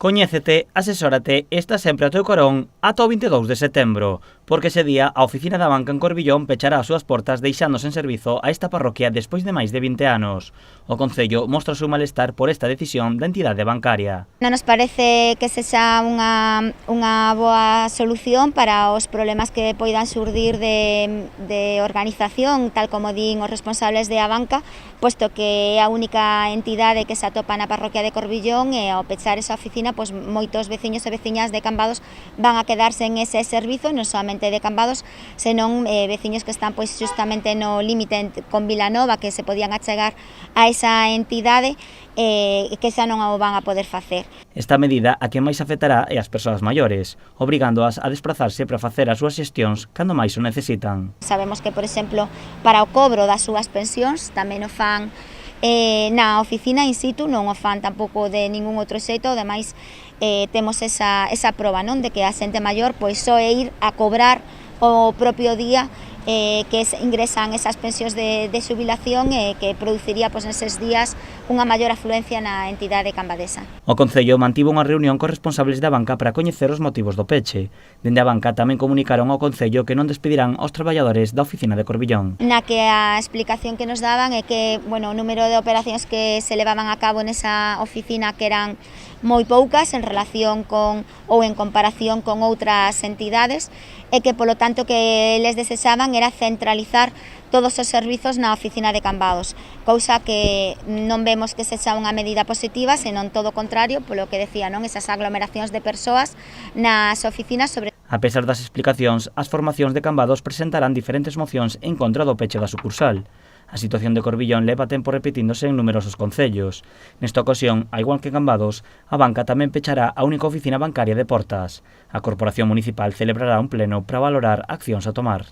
Coñécete, asesórate e está sempre ao teu carón ata o 22 de setembro, porque ese día a oficina da banca en Corbillón pechará as súas portas deixando sen servizo a esta parroquia despois de máis de 20 anos. O Concello mostra o seu malestar por esta decisión da entidade bancaria. Non nos parece que sexa unha boa solución para os problemas que poidan xurdir de organización, tal como din os responsables da banca, posto que é a única entidade que se atopa na parroquia de Corbillón e ao pechar esa oficina, pois moitos veciños e veciñas de Cambados van a quedarse en ese servizo, non solamente de Cambados, senón veciños que están pois justamente no límite con Vilanova, que se podían achegar a esa entidade e que xa non o van a poder facer. Esta medida a quen máis afectará é as persoas maiores, obrigándoas a desplazarse para facer as súas xestións cando máis o necesitan. Sabemos que, por exemplo, para o cobro das súas pensións tamén o fan na oficina in situ, non o fan tampouco de ningún outro xeito, ademais temos esa proba, non, de que a xente maior pois só é ir a cobrar o propio día que ingresan esas pensións de xubilación e que produciría pois neses días unha maior afluencia na entidade cambadesa. O Concello mantivo unha reunión cos responsables da banca para coñecer os motivos do peche. Dende a banca tamén comunicaron ao Concello que non despedirán aos traballadores da oficina de Corbillón. Na que a explicación que nos daban é que, bueno, o número de operacións que se levaban a cabo nesa oficina que eran moi poucas en relación con ou en comparación con outras entidades e que, polo tanto, que eles desexaban era centralizar todos os servizos na oficina de Cambados, cousa que non vemos que sexa unha medida positiva, senón todo o contrario, polo que decía, non, esas aglomeracións de persoas nas oficinas sobre. A pesar das explicacións, as formacións de Cambados presentarán diferentes mocións en contra do peche da sucursal. A situación de Corbillón leva tempo repetíndose en numerosos concellos. Nesta ocasión, a igual que Cambados, a banca tamén pechará a única oficina bancaria de Portas. A Corporación Municipal celebrará un pleno para valorar accións a tomar.